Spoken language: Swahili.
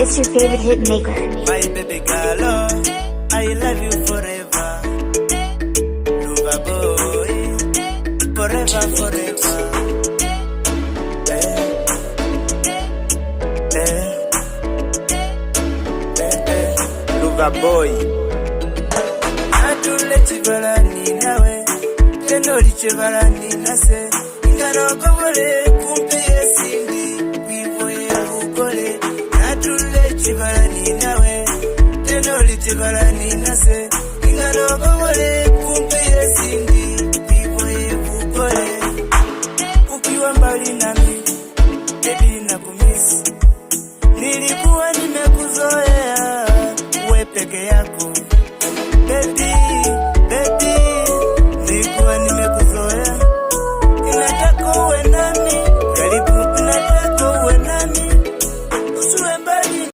It's your favorite hit maker. My baby girl, I love you forever. Lover boy, forever, forever. Lover boy. Atule chibalani nawe, tenoli chibalani nase. Ingano kobole kumpe yesindi, wivoye ukole. Atule chibalani nawe, tenoli chibalani nase. Ingano kobole kumpe yesindi, wivoye ukole. Ukiwa mbali nami, baby nakumisi. Nilikuwa nimekuzoea, uwe peke yako, baby.